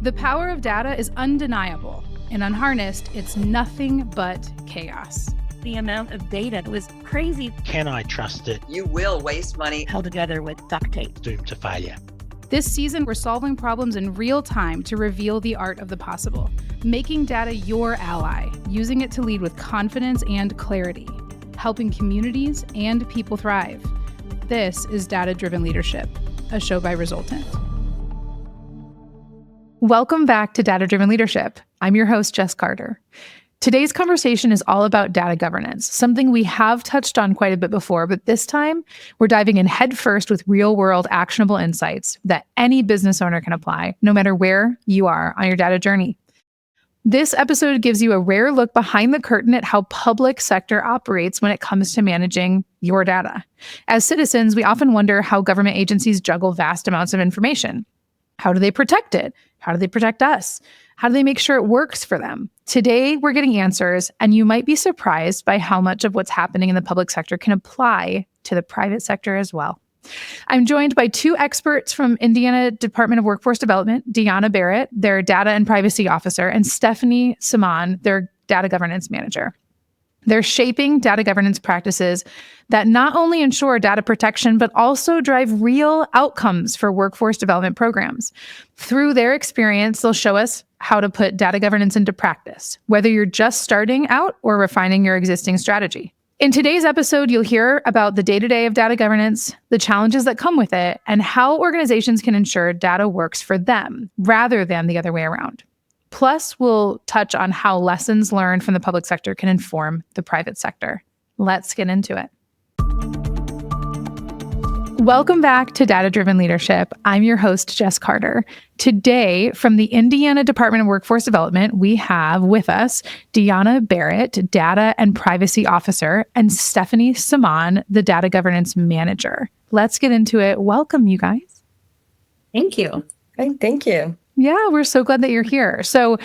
The power of data is undeniable, and unharnessed, it's nothing but chaos. The amount of data was crazy. Can I trust it? You will waste money. Held together with duct tape. Doomed to failure. This season, we're solving problems in real time to reveal the art of the possible, making data your ally, using it to lead with confidence and clarity, helping communities and people thrive. This is Data-Driven Leadership, a show by Resultant. Welcome back to Data-Driven Leadership. I'm your host, Jess Carter. Today's conversation is all about data governance, something we have touched on quite a bit before, but this time we're diving in headfirst with real-world actionable insights that any business owner can apply, no matter where you are on your data journey. This episode gives you a rare look behind the curtain at how public sector operates when it comes to managing your data. As citizens, we often wonder how government agencies juggle vast amounts of information. How do they protect it? How do they protect us? How do they make sure it works for them? Today, we're getting answers, and you might be surprised by how much of what's happening in the public sector can apply to the private sector as well. I'm joined by two experts from Indiana Department of Workforce Development, Deanna Barrett, their Data and Privacy Officer, and Stephanie Semaan, their Data Governance Manager. They're shaping data governance practices that not only ensure data protection, but also drive real outcomes for workforce development programs. Through their experience, they'll show us how to put data governance into practice, whether you're just starting out or refining your existing strategy. In today's episode, you'll hear about the day-to-day of data governance, the challenges that come with it, and how organizations can ensure data works for them rather than the other way around. Plus, we'll touch on how lessons learned from the public sector can inform the private sector. Let's get into it. Welcome back to Data-Driven Leadership. I'm your host, Jess Carter. Today, from the Indiana Department of Workforce Development, we have with us Deanna Barrett, Data and Privacy Officer, and Stephanie Semaan, the Data Governance Manager. Let's get into it. Welcome, you guys. Thank you. Thank you. Yeah, we're so glad that you're here. So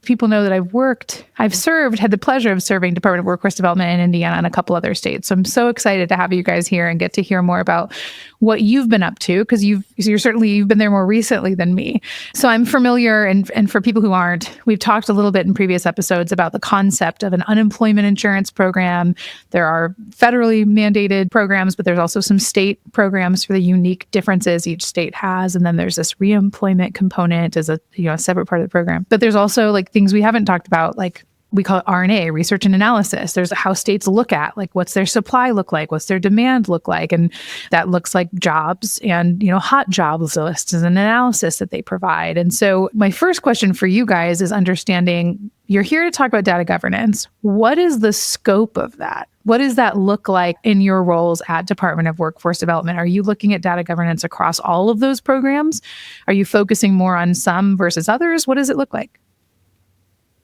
people know that had the pleasure of serving Department of Workforce Development in Indiana and a couple other states. So I'm so excited to have you guys here and get to hear more about what you've been up to, because you've been there more recently than me. So I'm familiar, and for people who aren't, we've talked a little bit in previous episodes about the concept of an unemployment insurance program. There are federally mandated programs, but there's also some state programs for the unique differences each state has. And then there's this reemployment component as a separate part of the program. But there's also like things we haven't talked about, like we call it RNA, research and analysis. There's how states look at, like, what's their supply look like? What's their demand look like? And that looks like jobs and, hot jobs lists and an analysis that they provide. And so my first question for you guys is understanding, you're here to talk about data governance. What is the scope of that? What does that look like in your roles at Department of Workforce Development? Are you looking at data governance across all of those programs? Are you focusing more on some versus others? What does it look like?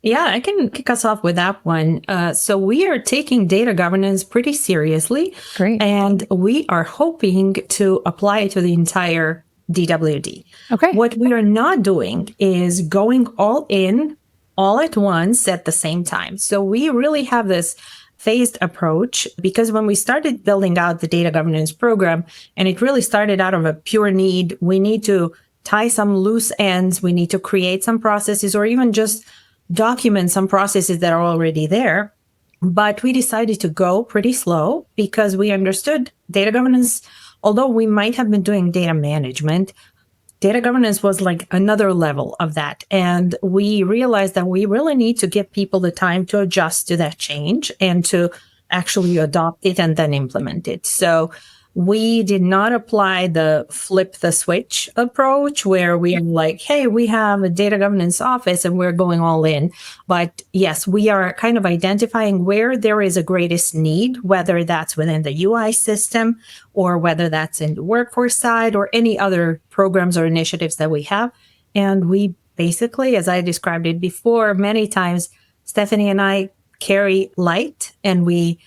Yeah, I can kick us off with that one. So we are taking data governance pretty seriously. Great. And we are hoping to apply it to the entire DWD. Okay. What we are not doing is going all in, all at once at the same time. So we really have this phased approach, because when we started building out the data governance program, and it really started out of a pure need, we need to tie some loose ends, we need to create some processes, or even just document some processes that are already there. But we decided to go pretty slow because we understood data governance, although we might have been doing data management, data governance was like another level of that. And we realized that we really need to give people the time to adjust to that change and to actually adopt it and then implement it. So we did not apply the flip the switch approach where we are like, hey, we have a data governance office and we're going all in. But yes, we are kind of identifying where there is a greatest need, whether that's within the UI system or whether that's in the workforce side or any other programs or initiatives that we have. And we basically, as I described it before, many times, Stephanie and I carry light, and we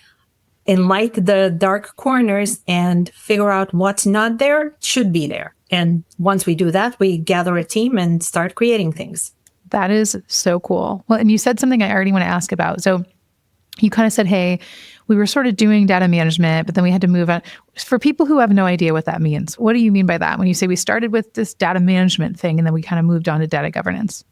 enlight the dark corners and figure out what's not there should be there. And once we do that, we gather a team and start creating things. That is so cool. Well, and you said something I already want to ask about. So you kind of said, hey, we were sort of doing data management, but then we had to move on. For people who have no idea what that means, what do you mean by that? When you say we started with this data management thing and then we kind of moved on to data governance?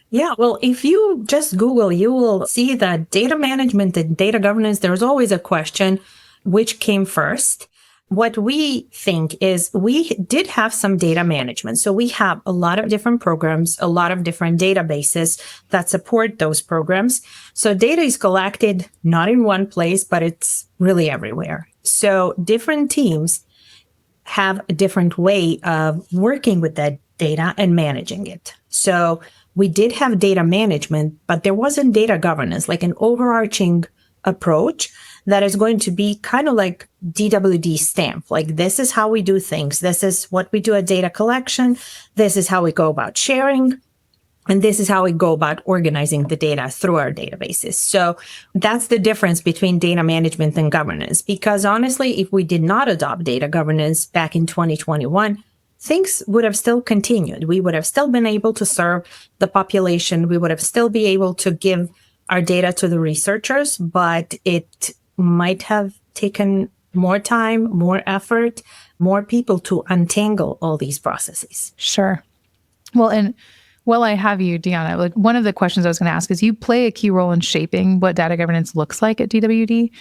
Yeah, well, if you just Google, you will see that data management and data governance, there's always a question, which came first? What we think is we did have some data management. So we have a lot of different programs, a lot of different databases that support those programs. So data is collected not in one place, but it's really everywhere. So different teams have a different way of working with that data and managing it. So we did have data management, but there wasn't data governance, like an overarching approach that is going to be kind of like DWD stamp. Like, this is how we do things. This is what we do at data collection. This is how we go about sharing. And this is how we go about organizing the data through our databases. So that's the difference between data management and governance. Because honestly, if we did not adopt data governance back in 2021, things would have still continued. We would have still been able to serve the population. We would have still be able to give our data to the researchers, but it might have taken more time, more effort, more people to untangle all these processes. Sure. Well, and while I have you, Deanna, like one of the questions I was going to ask is you play a key role in shaping what data governance looks like at DWD.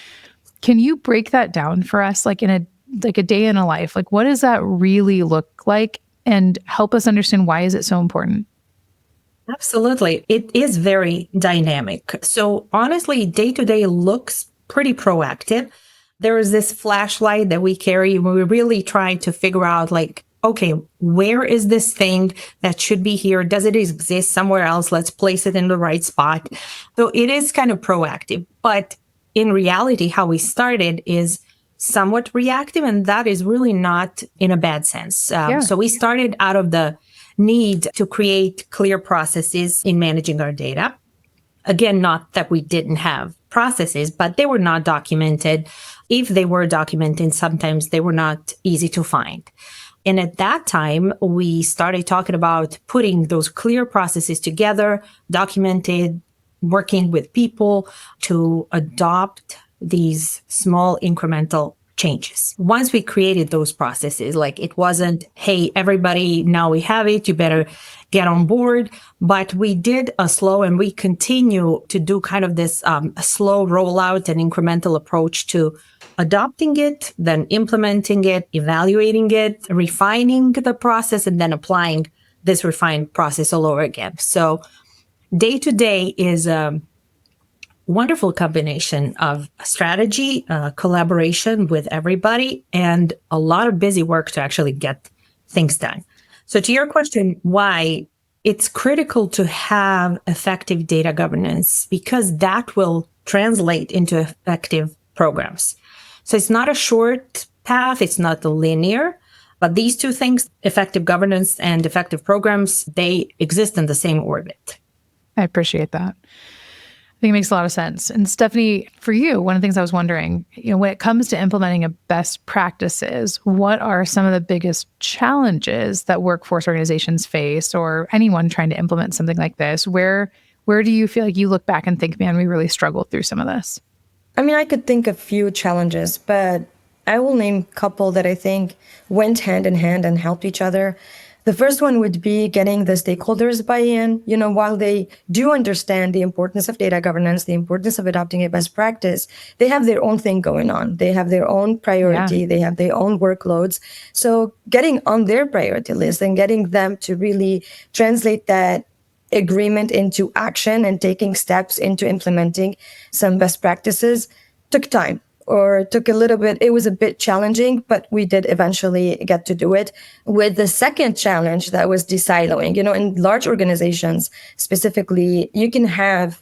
Can you break that down for us, like in a day in a life? Like, what does that really look like, and help us understand why is it so important? Absolutely. It is very dynamic. So honestly, day to day looks pretty proactive. There is this flashlight that we carry when we really try to figure out, like, okay, where is this thing that should be here? Does it exist somewhere else? Let's place it in the right spot. So it is kind of proactive. But in reality, how we started is somewhat reactive, and that is really not in a bad sense. So we started out of the need to create clear processes in managing our data. Again, not that we didn't have processes, but they were not documented. If they were documented, sometimes they were not easy to find. And at that time, we started talking about putting those clear processes together, documented, working with people to adopt these small incremental changes. Once we created those processes, like, it wasn't, hey, everybody, now we have it, you better get on board. But we did a slow, and we continue to do kind of this slow rollout and incremental approach to adopting it, then implementing it, evaluating it, refining the process, and then applying this refined process all over again. So day to day is a wonderful combination of strategy, collaboration with everybody, and a lot of busy work to actually get things done. So to your question, why it's critical to have effective data governance, because that will translate into effective programs. So it's not a short path. It's not linear, but these two things, effective governance and effective programs, they exist in the same orbit. I appreciate that. I think it makes a lot of sense. And Stephanie, for you, one of the things I was wondering, when it comes to implementing a best practices, what are some of the biggest challenges that workforce organizations face, or anyone trying to implement something like this? Where do you feel like you look back and think, man, we really struggled through some of this? I mean, I could think of few challenges, but I will name a couple that I think went hand in hand and helped each other. The first one would be getting the stakeholders buy-in. While they do understand the importance of data governance, the importance of adopting a best practice, they have their own thing going on. They have their own priority. Yeah. They have their own workloads. So getting on their priority list and getting them to really translate that agreement into action and taking steps into implementing some best practices took time, or took a little bit. It was a bit challenging, but we did eventually get to do it. With the second challenge, that was de-siloing. In large organizations specifically, you can have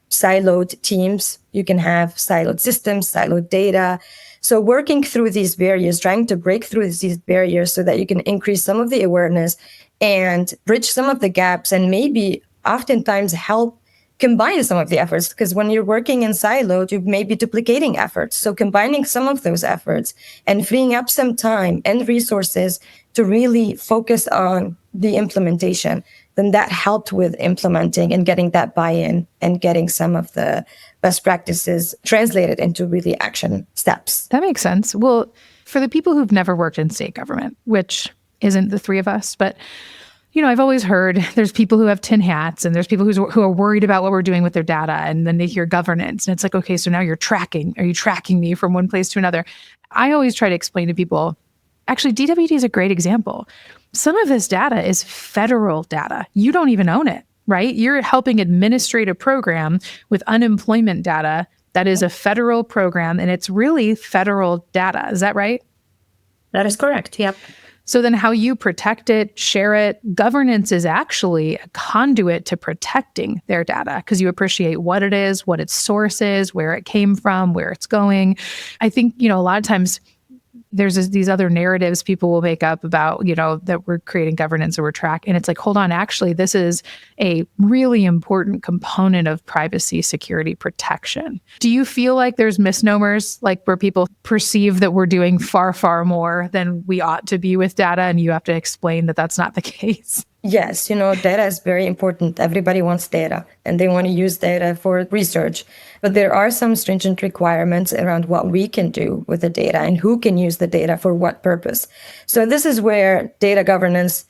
siloed teams, you can have siloed systems, siloed data. So working through these barriers, trying to break through these barriers so that you can increase some of the awareness and bridge some of the gaps, and maybe oftentimes help combine some of the efforts, because when you're working in silos, you may be duplicating efforts. So combining some of those efforts and freeing up some time and resources to really focus on the implementation, then that helped with implementing and getting that buy-in and getting some of the best practices translated into really action steps. That makes sense. Well, for the people who've never worked in state government, which isn't the three of us, but I've always heard there's people who have tin hats and there's people who are worried about what we're doing with their data. And then they hear governance and it's like, okay, so now you're tracking. Are you tracking me from one place to another? I always try to explain to people, actually, DWD is a great example. Some of this data is federal data. You don't even own it, right? You're helping administrate a program with unemployment data that is a federal program and it's really federal data. Is that right? That is correct. Yep. So then how you protect it, share it, governance is actually a conduit to protecting their data because you appreciate what it is, what its source is, where it came from, where it's going. I think, a lot of times there's these other narratives people will make up about, that we're creating governance or we're tracking. And it's like, hold on, actually, this is a really important component of privacy, security, protection. Do you feel like there's misnomers, like where people perceive that we're doing far, far more than we ought to be with data, and you have to explain that that's not the case? Yes, data is very important. Everybody wants data and they want to use data for research. But there are some stringent requirements around what we can do with the data and who can use the data for what purpose. So this is where data governance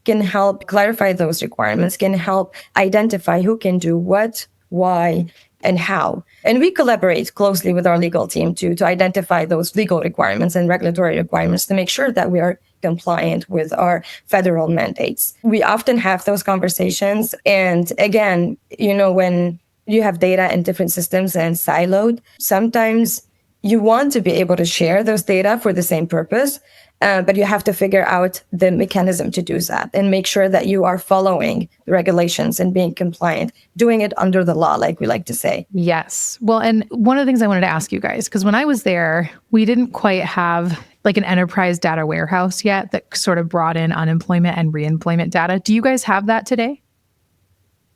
can help clarify those requirements, can help identify who can do what, why, and how. And we collaborate closely with our legal team to identify those legal requirements and regulatory requirements to make sure that we are compliant with our federal mandates. We often have those conversations. And again, when you have data in different systems and siloed, sometimes you want to be able to share those data for the same purpose, but you have to figure out the mechanism to do that and make sure that you are following the regulations and being compliant, doing it under the law, like we like to say. Yes. Well, and one of the things I wanted to ask you guys, because when I was there, we didn't quite have like an enterprise data warehouse yet that sort of brought in unemployment and reemployment data. Do you guys have that today?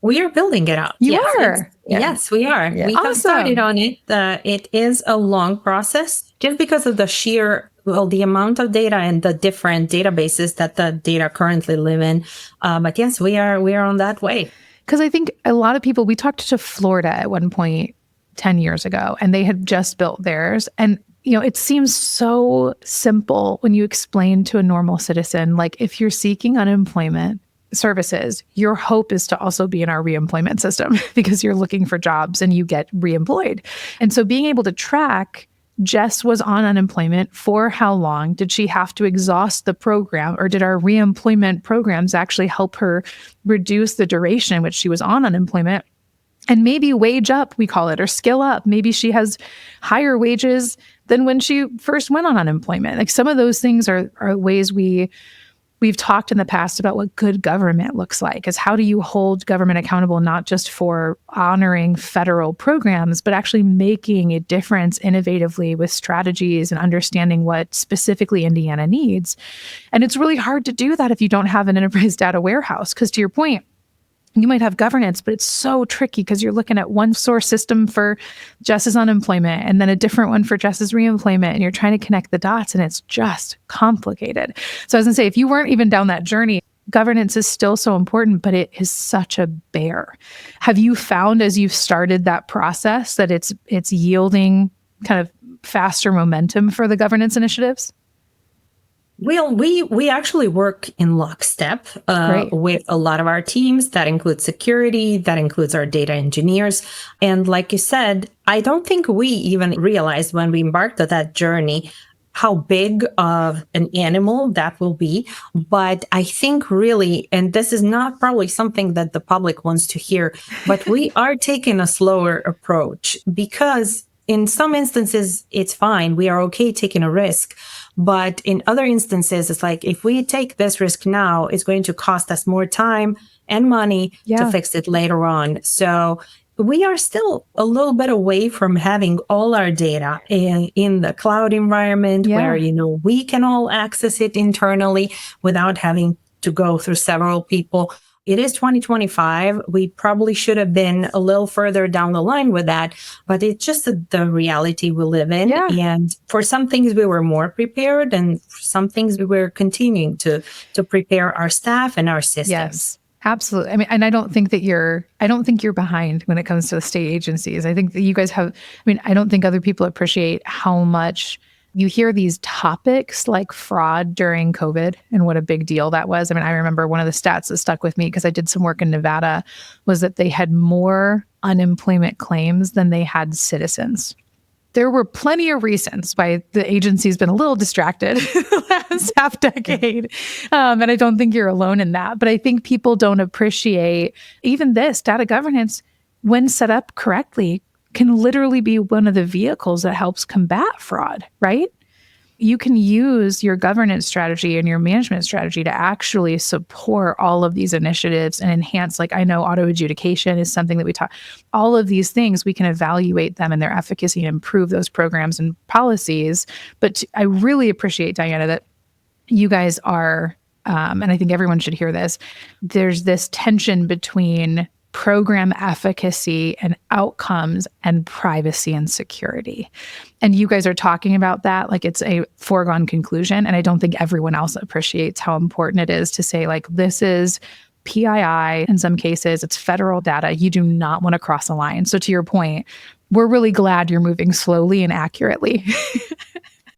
We are building it out. You are? Yeah. Yes, we are. Yeah. We have started on it. It is a long process just because of the amount of data and the different databases that the data currently live in. But yes, we are on that way. Because I think a lot of people, we talked to Florida at one point 10 years ago, and they had just built theirs. And it seems so simple when you explain to a normal citizen, like if you're seeking unemployment services, your hope is to also be in our reemployment system because you're looking for jobs and you get reemployed. And so being able to track Jess was on unemployment for how long? Did she have to exhaust the program, or did our reemployment programs actually help her reduce the duration in which she was on unemployment? And maybe wage up, we call it, or skill up. Maybe she has higher wages than when she first went on unemployment. Like some of those things are ways we've talked in the past about what good government looks like, is how do you hold government accountable, not just for honoring federal programs, but actually making a difference innovatively with strategies and understanding what specifically Indiana needs. And it's really hard to do that if you don't have an enterprise data warehouse, because to your point, you might have governance, but it's so tricky because you're looking at one source system for Jess's unemployment and then a different one for Jess's reemployment, and you're trying to connect the dots, and it's just complicated. So I was going to say, if you weren't even down that journey, governance is still so important, but it is such a bear. Have you found as you've started that process that it's yielding kind of faster momentum for the governance initiatives? Well, we actually work in lockstep with a lot of our teams. That includes security, that includes our data engineers. And like you said, I don't think we even realized when we embarked on that journey how big of an animal that will be. But I think really, and this is not probably something that the public wants to hear, but we are taking a slower approach because in some instances, it's fine. We are okay taking a risk. But in other instances, it's like, if we take this risk now, it's going to cost us more time and money to fix it later on. So we are still a little bit away from having all our data in the cloud environment where, we can all access it internally without having to go through several people. It is 2025. We probably should have been a little further down the line with that, but it's just the reality we live in. Yeah. And for some things we were more prepared, and for some things we were continuing to prepare our staff and our systems. Yes. Absolutely. I mean, and I don't think you're behind when it comes to the state agencies. I think that you guys I don't think other people appreciate how much you hear these topics like fraud during COVID and what a big deal that was. I mean, I remember one of the stats that stuck with me because I did some work in Nevada was that they had more unemployment claims than they had citizens. There were plenty of reasons why the agency's been a little distracted the last half decade. And I don't think you're alone in that. But I think people don't appreciate even this data governance, when set up correctly, can literally be one of the vehicles that helps combat fraud, right? You can use your governance strategy and your management strategy to actually support all of these initiatives and enhance, like I know auto adjudication is something that we talk, all of these things, we can evaluate them and their efficacy and improve those programs and policies. But I really appreciate, Diana, that you guys are, and I think everyone should hear this, there's this tension between program efficacy and outcomes and privacy and security. And you guys are talking about that like it's a foregone conclusion. And I don't think everyone else appreciates how important it is to say, like, this is PII. In some cases, it's federal data. You do not want to cross a line. So to your point, we're really glad you're moving slowly and accurately.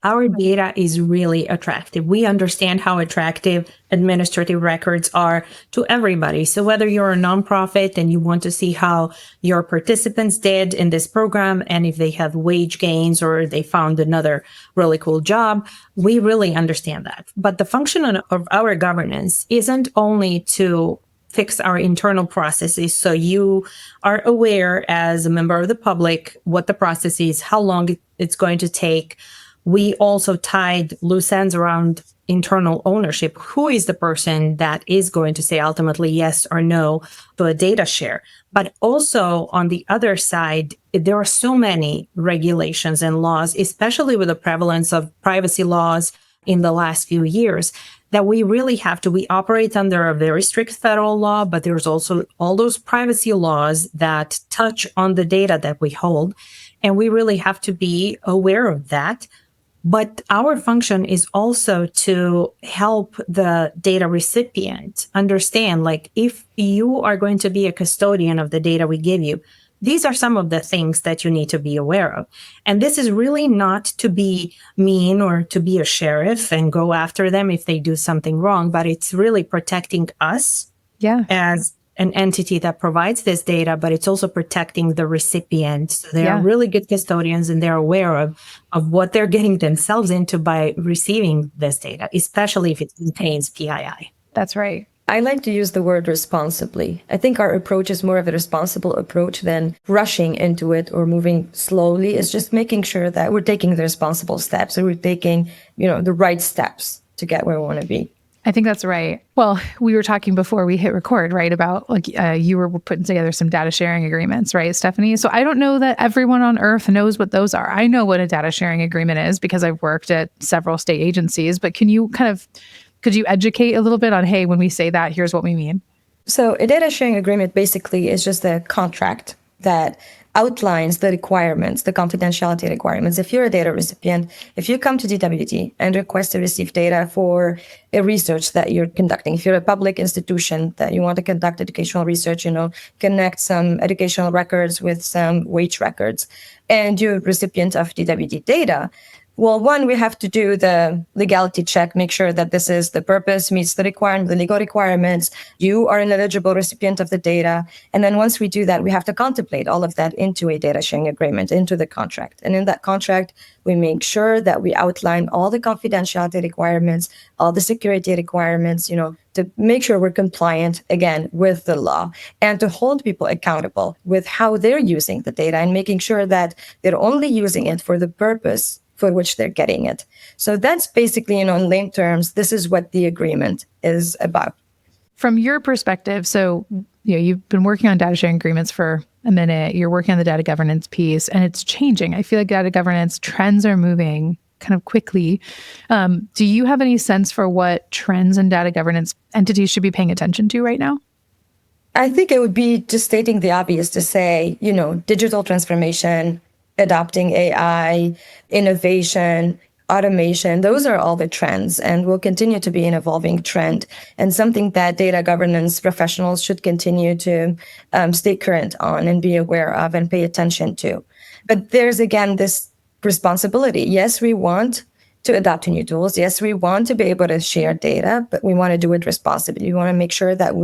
Our data is really attractive. We understand how attractive administrative records are to everybody. So whether you're a nonprofit and you want to see how your participants did in this program and if they have wage gains or they found another really cool job, we really understand that. But the function of our governance isn't only to fix our internal processes so you are aware as a member of the public what the process is, how long it's going to take. We also tied loose ends around internal ownership. Who is the person that is going to say ultimately yes or no to a data share? But also on the other side, there are so many regulations and laws, especially with the prevalence of privacy laws in the last few years, that we really have to, we operate under a very strict federal law, but there's also all those privacy laws that touch on the data that we hold. And we really have to be aware of that. But our function is also to help the data recipient understand, like, if you are going to be a custodian of the data we give you, these are some of the things that you need to be aware of. And this is really not to be mean or to be a sheriff and go after them if they do something wrong, but it's really protecting us as an entity that provides this data, but it's also protecting the recipient. So they are really good custodians and they're aware of what they're getting themselves into by receiving this data, especially if it contains PII. That's right. I like to use the word responsibly. I think our approach is more of a responsible approach than rushing into it or moving slowly. It's just making sure that we're taking the responsible steps and we're taking, the right steps to get where we want to be. I think that's right. Well, we were talking before we hit record, right, about like you were putting together some data sharing agreements, right, Stephanie? So I don't know that everyone on earth knows what those are. I know what a data sharing agreement is because I've worked at several state agencies, but could you educate a little bit on, hey, when we say that, here's what we mean? So a data sharing agreement basically is just a contract that outlines the requirements, the confidentiality requirements. If you're a data recipient, if you come to DWD and request to receive data for a research that you're conducting, if you're a public institution that you want to conduct educational research, connect some educational records with some wage records, and you're a recipient of DWD data, well, one, we have to do the legality check, make sure that this is the purpose, meets the legal requirements. You are an eligible recipient of the data. And then once we do that, we have to contemplate all of that into a data sharing agreement, into the contract. And in that contract, we make sure that we outline all the confidentiality requirements, all the security requirements, to make sure we're compliant, again, with the law and to hold people accountable with how they're using the data and making sure that they're only using it for the purpose for which they're getting it. So that's basically, in lame terms, this is what the agreement is about. From your perspective, so you've been working on data sharing agreements for a minute, you're working on the data governance piece, and it's changing. I feel like data governance trends are moving kind of quickly. Do you have any sense for what trends in data governance entities should be paying attention to right now? I think it would be just stating the obvious to say, digital transformation, adopting AI, innovation, automation. Those are all the trends and will continue to be an evolving trend and something that data governance professionals should continue to stay current on and be aware of and pay attention to. But there's, again, this responsibility. Yes, we want to adapt to new tools. Yes, we want to be able to share data, but we want to do it responsibly. We want to make sure that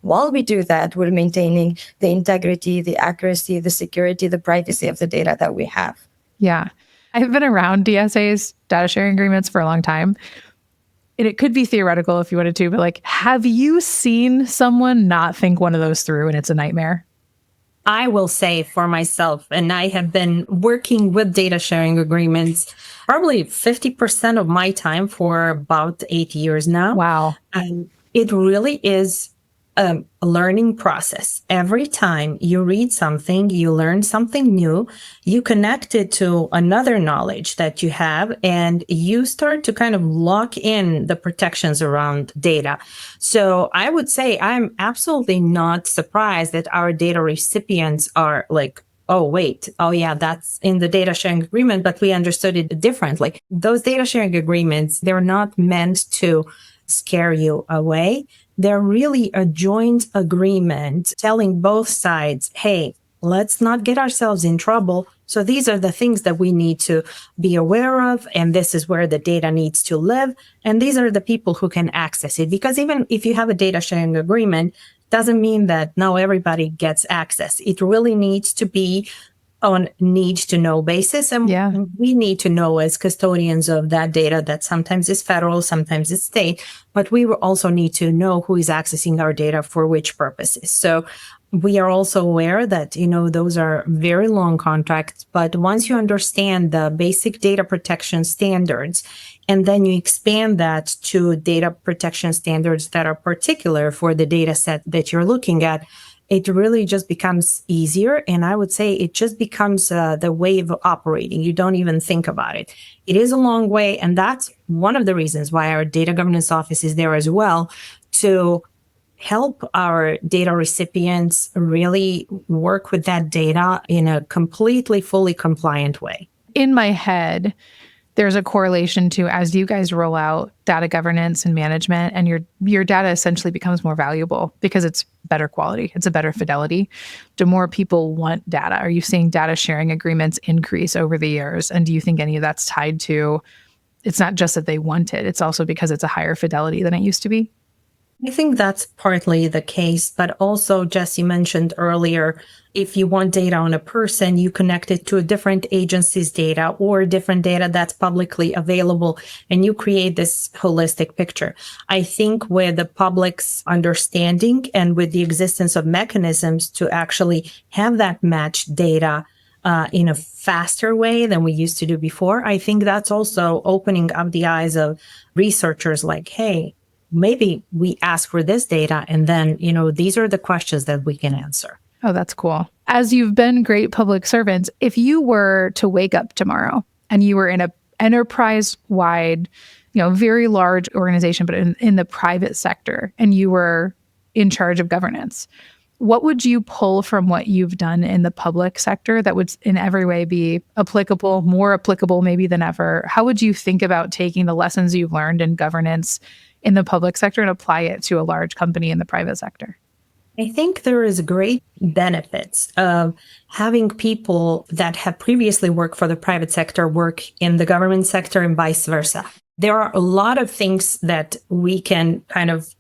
while we do that, we're maintaining the integrity, the accuracy, the security, the privacy of the data that we have. Yeah. I've been around DSAs, data sharing agreements, for a long time. And it could be theoretical if you wanted to, but like, have you seen someone not think one of those through and it's a nightmare? I will say for myself, and I have been working with data sharing agreements probably 50% of my time for about 8 years now. Wow. And it really is a learning process. Every time you read something, you learn something new, you connect it to another knowledge that you have, and you start to kind of lock in the protections around data. So I would say I'm absolutely not surprised that our data recipients are like, oh, wait, oh, yeah, that's in the data sharing agreement, but we understood it differently. Those data sharing agreements, they're not meant to scare you away. They're really a joint agreement telling both sides, hey, let's not get ourselves in trouble. So these are the things that we need to be aware of. And this is where the data needs to live. And these are the people who can access it. Because even if you have a data sharing agreement, doesn't mean that now everybody gets access. It really needs to be on need to know basis. And we need to know as custodians of that data that sometimes it's federal, sometimes it's state, but we will also need to know who is accessing our data for which purposes. So we are also aware that, those are very long contracts, but once you understand the basic data protection standards, and then you expand that to data protection standards that are particular for the data set that you're looking at, it really just becomes easier. And I would say it just becomes the way of operating. You don't even think about it. It is a long way. And that's one of the reasons why our data governance office is there as well, to help our data recipients really work with that data in a completely, fully compliant way. In my head, there's a correlation to, as you guys roll out data governance and management, and your data essentially becomes more valuable because it's better quality, it's a better fidelity. Do more people want data? Are you seeing data sharing agreements increase over the years? And do you think any of that's tied to, it's not just that they want it, it's also because it's a higher fidelity than it used to be? I think that's partly the case, but also, Jess, you mentioned earlier, if you want data on a person, you connect it to a different agency's data or different data that's publicly available, and you create this holistic picture. I think with the public's understanding and with the existence of mechanisms to actually have that matched data in a faster way than we used to do before, I think that's also opening up the eyes of researchers like, hey, maybe we ask for this data and then, these are the questions that we can answer. Oh, that's cool. As you've been great public servants, if you were to wake up tomorrow and you were in an enterprise-wide, very large organization, but in the private sector, and you were in charge of governance, what would you pull from what you've done in the public sector that would in every way be applicable, more applicable maybe than ever? How would you think about taking the lessons you've learned in governance in the public sector and apply it to a large company in the private sector? I think there is great benefits of having people that have previously worked for the private sector work in the government sector and vice versa. There are a lot of things that we can kind of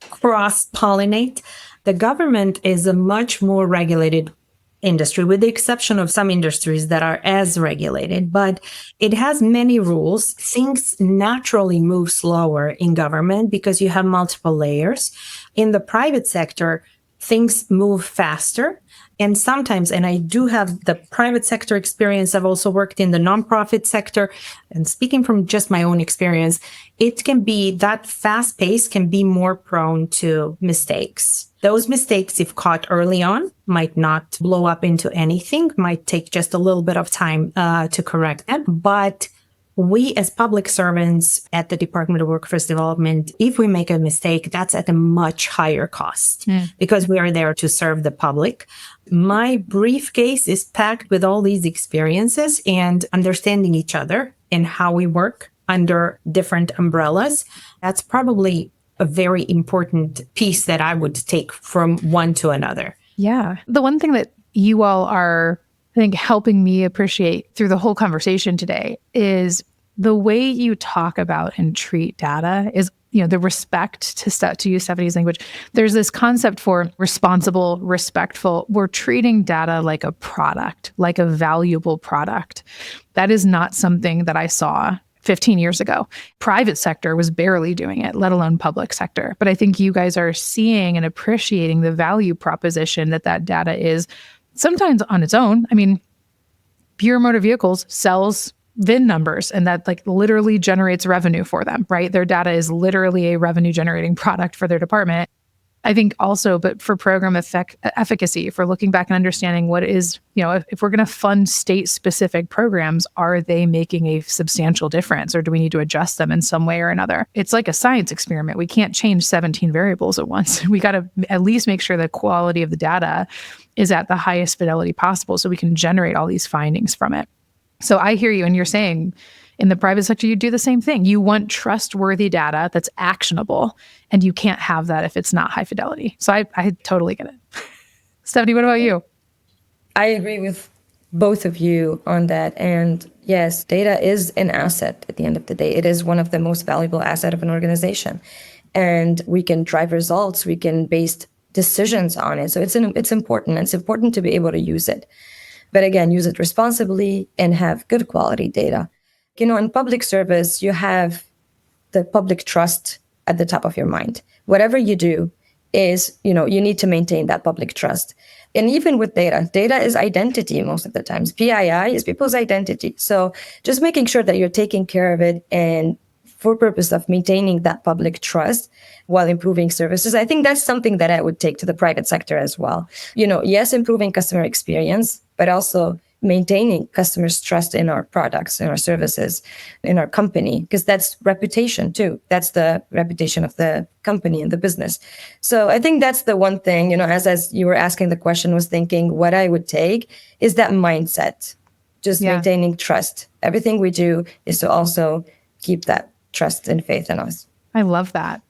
cross-pollinate. The government is a much more regulated industry, with the exception of some industries that are as regulated, but it has many rules. Things naturally move slower in government because you have multiple layers. In the private sector, things move faster. And sometimes, and I do have the private sector experience, I've also worked in the nonprofit sector. And speaking from just my own experience, it can be that fast pace can be more prone to mistakes. Those mistakes, if caught early on, might not blow up into anything, might take just a little bit of time to correct them. But we as public servants at the Department of Workforce Development, if we make a mistake, that's at a much higher cost because we are there to serve the public. My briefcase is packed with all these experiences and understanding each other and how we work under different umbrellas. That's probably a very important piece that I would take from one to another. Yeah. The one thing that you all are, I think, helping me appreciate through the whole conversation today is the way you talk about and treat data is, the respect, to use Stephanie's language. There's this concept for responsible, respectful. We're treating data like a product, like a valuable product. That is not something that I saw 15 years ago. Private sector was barely doing it, let alone public sector. But I think you guys are seeing and appreciating the value proposition that data is sometimes on its own. I mean, Bureau of Motor Vehicles sells VIN numbers, and that literally generates revenue for them, right? Their data is literally a revenue generating product for their department. I think also, but for program efficacy, for looking back and understanding what is, if we're going to fund state specific programs, are they making a substantial difference, or do we need to adjust them in some way or another? It's like a science experiment. We can't change 17 variables at once. We got to at least make sure the quality of the data is at the highest fidelity possible so we can generate all these findings from it. So I hear you, and you're saying in the private sector, you do the same thing. You want trustworthy data that's actionable, and you can't have that if it's not high fidelity. So I totally get it. Stephanie, what about you? I agree with both of you on that. And yes, data is an asset at the end of the day. It is one of the most valuable assets of an organization. And we can drive results. We can base decisions on it. So it's important. It's important to be able to use it. But again, use it responsibly and have good quality data. In public service, you have the public trust at the top of your mind. Whatever you do is, you need to maintain that public trust. And even with data is identity most of the times. PII is people's identity. So just making sure that you're taking care of it and for purpose of maintaining that public trust while improving services. I think that's something that I would take to the private sector as well. Yes, improving customer experience, but also maintaining customers' trust in our products, in our services, in our company, because that's reputation too. That's the reputation of the company and the business. So I think that's the one thing, as you were asking the question, was thinking what I would take is that mindset, just maintaining trust. Everything we do is to also keep that trust and faith in us. I love that.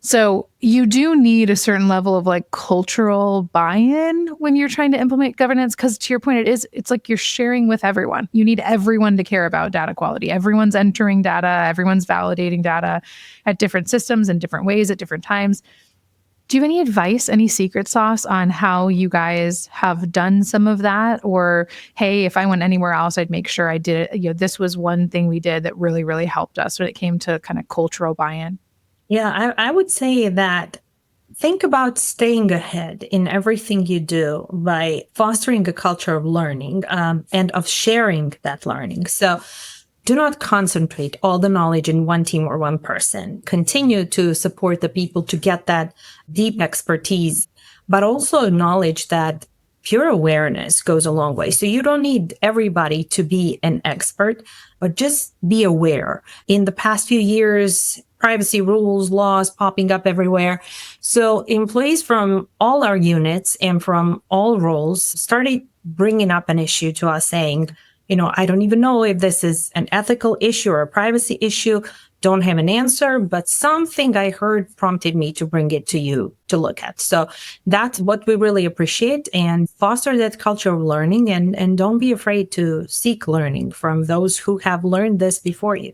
So you do need a certain level of cultural buy-in when you're trying to implement governance, because to your point, it's like you're sharing with everyone. You need everyone to care about data quality. Everyone's entering data, everyone's validating data at different systems in different ways at different times. Do you have any advice, any secret sauce on how you guys have done some of that? Or, hey, if I went anywhere else, I'd make sure I did it. This was one thing we did that really, really helped us when it came to kind of cultural buy-in. Yeah, I would say that think about staying ahead in everything you do by fostering a culture of learning and of sharing that learning. So do not concentrate all the knowledge in one team or one person. Continue to support the people to get that deep expertise, but also acknowledge that pure awareness goes a long way. So you don't need everybody to be an expert, but just be aware. In the past few years, privacy rules, laws popping up everywhere. So employees from all our units and from all roles started bringing up an issue to us saying, I don't even know if this is an ethical issue or a privacy issue. Don't have an answer, but something I heard prompted me to bring it to you to look at. So that's what we really appreciate, and foster that culture of learning, and don't be afraid to seek learning from those who have learned this before you.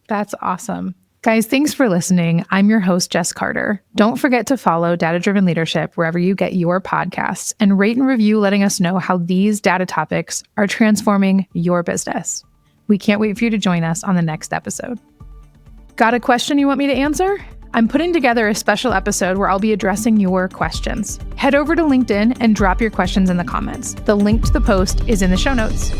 That's awesome. Guys, thanks for listening. I'm your host, Jess Carter. Don't forget to follow Data Driven Leadership wherever you get your podcasts, and rate and review letting us know how these data topics are transforming your business. We can't wait for you to join us on the next episode. Got a question you want me to answer? I'm putting together a special episode where I'll be addressing your questions. Head over to LinkedIn and drop your questions in the comments. The link to the post is in the show notes.